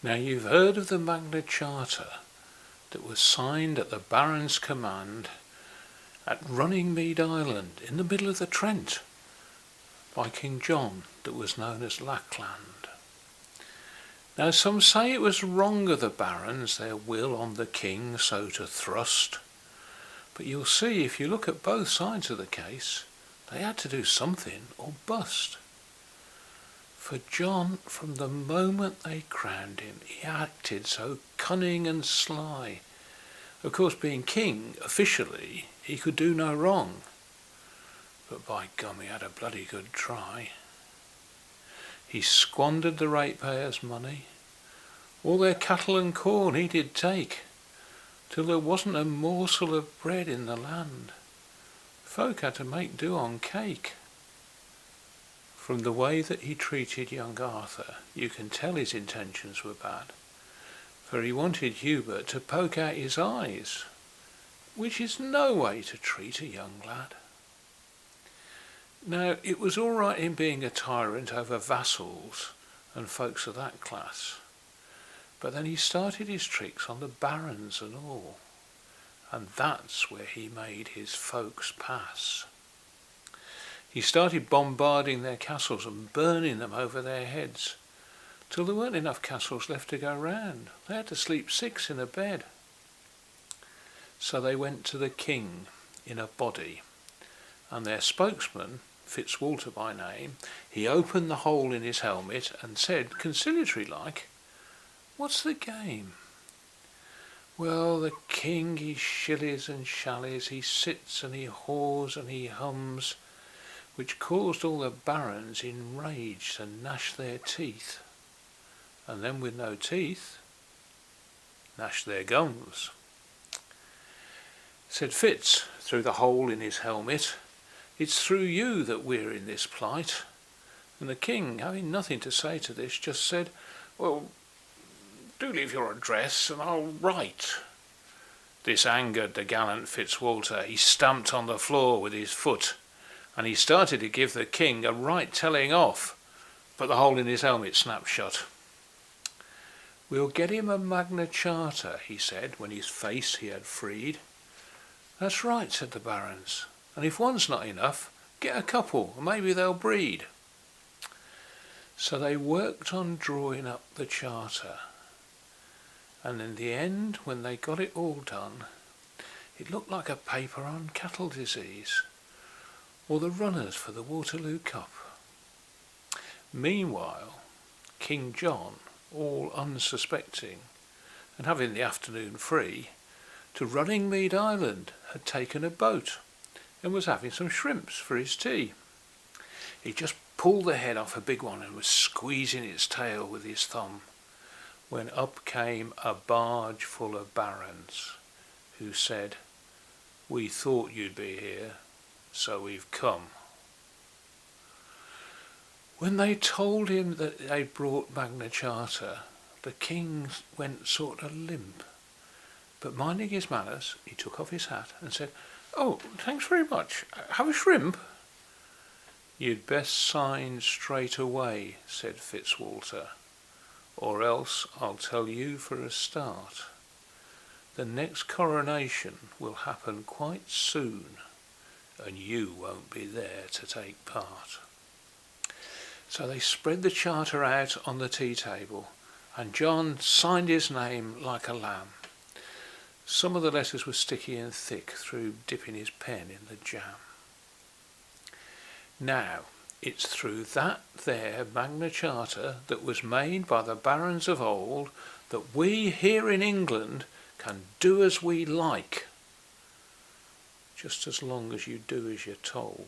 Now you've heard of the Magna Charter that was signed at the Baron's command at Runningmead Island in the middle of the Trent by King John, that was known as Lackland. Now some say it was wrong of the barons, their will on the king so to thrust, but you'll see if you look at both sides of the case, they had to do something or bust. For John, from the moment they crowned him, he acted so cunning and sly. Of course, being king, officially, he could do no wrong. But by gum, he had a bloody good try. He squandered the ratepayers' money. All their cattle and corn he did take, till there wasn't a morsel of bread in the land. Folk had to make do on cake. From the way that he treated young Arthur, you can tell his intentions were bad, for he wanted Hubert to poke out his eyes, which is no way to treat a young lad. Now, it was all right in being a tyrant over vassals and folks of that class, but then he started his tricks on the barons and all, and that's where he made his folks pass. He started bombarding their castles and burning them over their heads, till there weren't enough castles left to go round. They had to sleep 6 in a bed. So they went to the king in a body, and their spokesman, Fitzwalter by name, he opened the hole in his helmet and said, conciliatory-like, "What's the game?" "Well, the king, he shillies and shallies, he sits and he haws and he hums," which caused all the barons in rage to gnash their teeth, and then with no teeth, gnash their gums. Said Fitz, through the hole in his helmet, "It's through you that we're in this plight." And the king, having nothing to say to this, just said, "Well, do leave your address and I'll write." This angered the gallant Fitzwalter. He stamped on the floor with his foot, and he started to give the king a right telling off, but the hole in his helmet snapped shut. "We'll get him a Magna Charter," he said, when his face he had freed. "That's right," said the barons, "and if one's not enough, get a couple, and maybe they'll breed." So they worked on drawing up the charter, and in the end, when they got it all done, it looked like a paper on cattle disease, or the runners for the Waterloo Cup. Meanwhile, King John, all unsuspecting, and having the afternoon free, to Runningmead Island had taken a boat, and was having some shrimps for his tea. He just pulled the head off a big one and was squeezing its tail with his thumb, when up came a barge full of barons, who said, "We thought you'd be here, so we've come." When they told him that they'd brought Magna Charter, the king went sort of limp, but minding his manners, he took off his hat and said, "Oh, thanks very much. Have a shrimp?" "You'd best sign straight away," said Fitzwalter, "or else I'll tell you for a start. The next coronation will happen quite soon, and you won't be there to take part." So they spread the charter out on the tea table, and John signed his name like a lamb. Some of the letters were sticky and thick through dipping his pen in the jam. Now, it's through that there Magna Charter that was made by the barons of old that we here in England can do as we like, just as long as you do as you're told.